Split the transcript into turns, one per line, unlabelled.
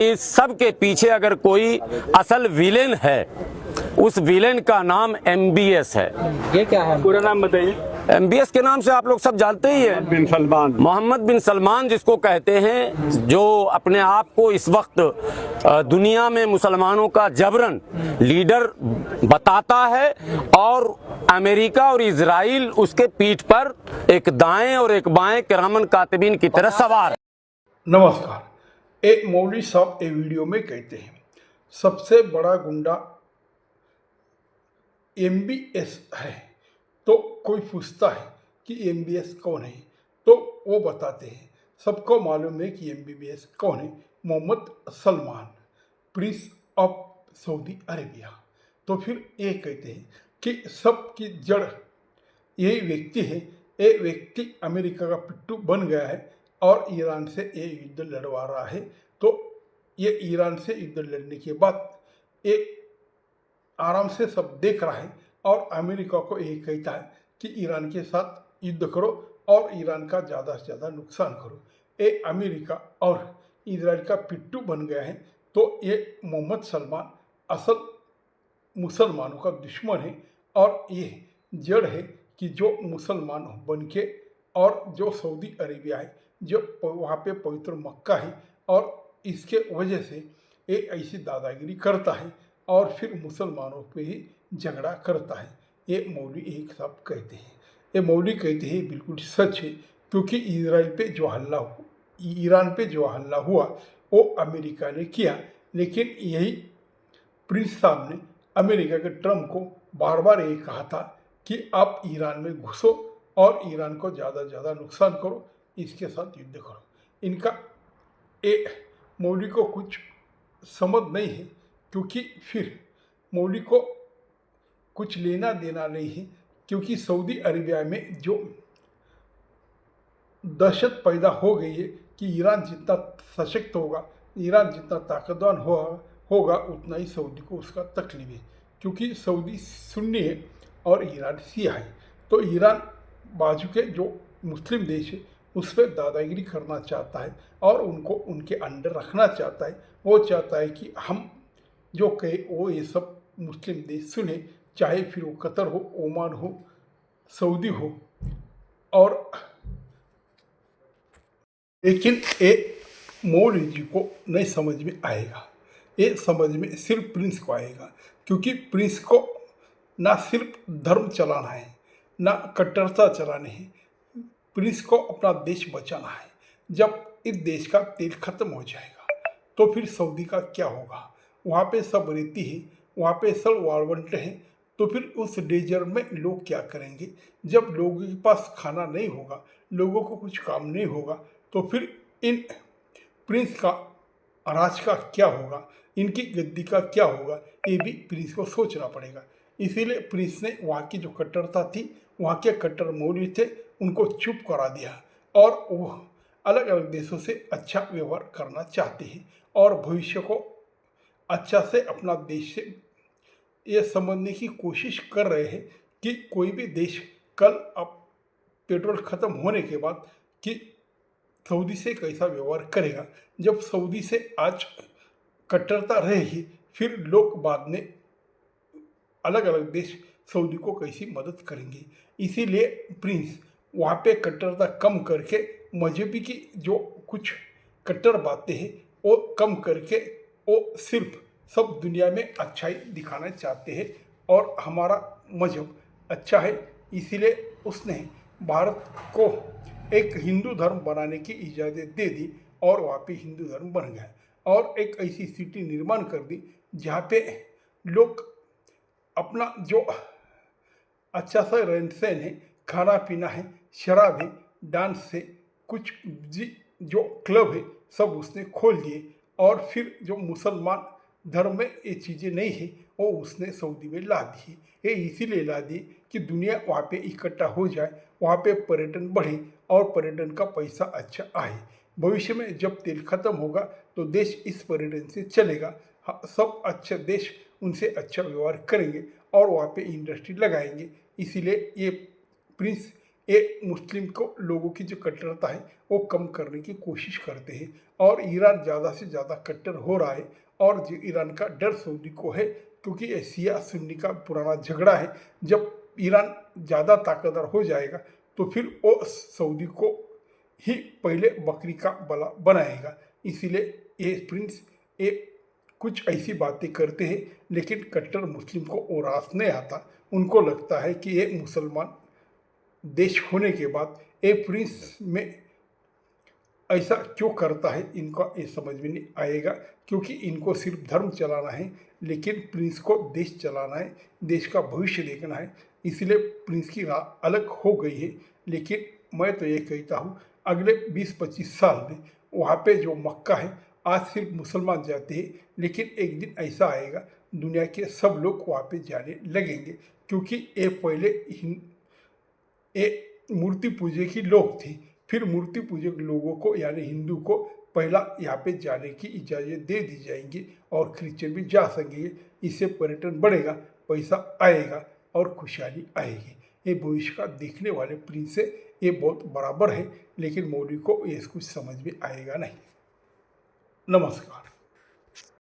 इस सब के पीछे अगर कोई असल विलेन है, उस विलेन का नाम MBS है।
ये क्या है?
पूरा नाम बताइए।
MBS के नाम से आप लोग सब जानते ही हैं,
बिन सलमान।
मोहम्मद बिन सलमान जिसको कहते हैं, जो अपने आप को इस वक्त दुनिया में मुसलमानों का जबरन लीडर बताता है, और अमेरिका और इजराइल उसके पीठ पर एक दाएं और एक बाएं किरामन कातिबीन की तरह सवार है।
नमस्कार। एक मौलवी साहब ए वीडियो में कहते हैं सबसे बड़ा गुंडा MBS है। तो कोई पूछता है कि MBS कौन है, तो वो बताते हैं सबको मालूम है कि MBS कौन है, Mohammed Salman, prince of Saudi Arabia. तो फिर ये कहते हैं कि सबकी जड़ यही व्यक्ति है। ये व्यक्ति अमेरिका का पिट्ठू बन गया है और ईरान से ये युद्ध लड़वा रहा है। तो ये ईरान से युद्ध लड़ने के बाद ये आराम से सब देख रहा है और अमेरिका को यही कहता है कि ईरान के साथ युद्ध करो और ईरान का ज़्यादा से ज़्यादा नुकसान करो। ये अमेरिका और इजराइल का पिट्ठू बन गया है। तो ये मोहम्मद सलमान असल मुसलमानों का दुश्मन है और ये जड़ है कि जो मुसलमान बन के और जो सऊदी अरेबिया है, जो वहाँ पे पवित्र मक्का है, और इसके वजह से ये ऐसी दादागिरी करता है और फिर मुसलमानों पे ही झगड़ा करता है। ये मौलवी एक साहब कहते हैं, ये मौलवी कहते हैं बिल्कुल सच है, क्योंकि ईरान पे जो हल्ला हुआ वो अमेरिका ने किया। लेकिन यही प्रिंस साहब ने अमेरिका के ट्रम्प को बार बार ये कहा था कि आप ईरान में घुसो और ईरान को ज़्यादा से ज़्यादा नुकसान करो, इसके साथ युद्ध करो। इनका मौलवी को कुछ समझ नहीं है, क्योंकि फिर मौलवी को कुछ लेना देना नहीं है, क्योंकि सऊदी अरेबिया में जो दहशत पैदा हो गई है कि ईरान जितना सशक्त होगा, ईरान जितना ताकतवर होगा उतना ही सऊदी को उसका तकलीफ है, क्योंकि सऊदी सुन्नी है और ईरान शिया है। तो ईरान बाजू के जो मुस्लिम देश है उस पर दादागिरी करना चाहता है और उनको उनके अंडर रखना चाहता है। वो चाहता है कि हम जो कहे वो ये सब मुस्लिम देश सुने, चाहे फिर वो कतर हो, ओमान हो, सऊदी हो। और लेकिन ये मौलवी जी को नहीं समझ में आएगा, ये समझ में सिर्फ प्रिंस को आएगा, क्योंकि प्रिंस को ना सिर्फ धर्म चलाना है ना कट्टरता चलानी है। प्रिंस को अपना देश बचाना है। जब इस देश का तेल खत्म हो जाएगा तो फिर सऊदी का क्या होगा? वहाँ पे सब रेती है, वहाँ पे सब वाळवंट है, तो फिर उस डेजर्ट में लोग क्या करेंगे? जब लोगों के पास खाना नहीं होगा, लोगों को कुछ काम नहीं होगा, तो फिर इन प्रिंस का राज का क्या होगा, इनकी गद्दी का क्या होगा? ये भी प्रिंस को सोचना पड़ेगा। इसीलिए प्रिंस ने वहाँ की जो कट्टरता थी, वहाँ के कट्टर मौलवी थे, उनको चुप करा दिया और वो अलग अलग देशों से अच्छा व्यवहार करना चाहते हैं और भविष्य को अच्छा से अपना देश से ये समझने की कोशिश कर रहे हैं कि कोई भी देश कल अब पेट्रोल ख़त्म होने के बाद कि सऊदी से कैसा व्यवहार करेगा। जब सऊदी से आज कट्टरता रहेगी, फिर लोग बाद में अलग अलग देश सऊदी को कैसी मदद करेंगे। इसीलिए प्रिंस वहाँ पे कट्टरता कम करके मजहबी की जो कुछ कट्टर बातें हैं वो कम करके वो सिर्फ सब दुनिया में अच्छाई दिखाना चाहते हैं और हमारा मजहब अच्छा है। इसीलिए उसने भारत को एक हिंदू धर्म बनाने की इजाज़त दे दी और वहाँ पे हिंदू धर्म बन गया और एक ऐसी सिटी निर्माण कर दी जहाँ पे लोग अपना जो अच्छा सा रहन सहन है, खाना पीना है, शराब है, डांस है, कुछ जो क्लब है, सब उसने खोल दिए। और फिर जो मुसलमान धर्म में ये चीज़ें नहीं है वो उसने सऊदी में ला दी। ये इसीलिए ला दी कि दुनिया वहाँ पे इकट्ठा हो जाए, वहाँ पे पर्यटन बढ़े और पर्यटन का पैसा अच्छा आए। भविष्य में जब तेल खत्म होगा तो देश इस पर्यटन से चलेगा। सब अच्छे देश उनसे अच्छा व्यवहार करेंगे और वहाँ पे इंडस्ट्री लगाएंगे। इसीलिए ये प्रिंस ये मुस्लिम को लोगों की जो कट्टरता है वो कम करने की कोशिश करते हैं और ईरान ज़्यादा से ज़्यादा कट्टर हो रहा है। और जो ईरान का डर सऊदी को है, क्योंकि ये शिया सुन्नी का पुराना झगड़ा है। जब ईरान ज़्यादा ताकतवर हो जाएगा तो फिर वो सऊदी को ही पहले बकरी का बला बनाएगा। इसीलिए ये प्रिंस ये कुछ ऐसी बातें करते हैं, लेकिन कट्टर मुस्लिम को वो रास नहीं आता। उनको लगता है कि ये मुसलमान देश होने के बाद ये प्रिंस में ऐसा क्यों करता है, इनका ये समझ में नहीं आएगा। क्योंकि इनको सिर्फ धर्म चलाना है, लेकिन प्रिंस को देश चलाना है, देश का भविष्य देखना है। इसलिए प्रिंस की राह अलग हो गई है। लेकिन मैं तो ये कहता हूँ, अगले 20-25 साल में वहाँ पे जो मक्का है, आज सिर्फ मुसलमान जाते हैं, लेकिन एक दिन ऐसा आएगा दुनिया के सब लोग वहाँ पे जाने लगेंगे। क्योंकि ये पहले ये मूर्ति पूजे की लोग थे, फिर मूर्ति पूजक लोगों को यानी हिंदू को पहला यहाँ पे जाने की इजाज़त दे दी जाएंगी और क्रिश्चियन भी जा सकेंगे। इससे पर्यटन बढ़ेगा, पैसा आएगा और खुशहाली आएगी। ये भविष्य का देखने वाले प्रिंस से ये बहुत बराबर है, लेकिन मौलवी को ये कुछ समझ में आएगा नहीं। नमस्कार।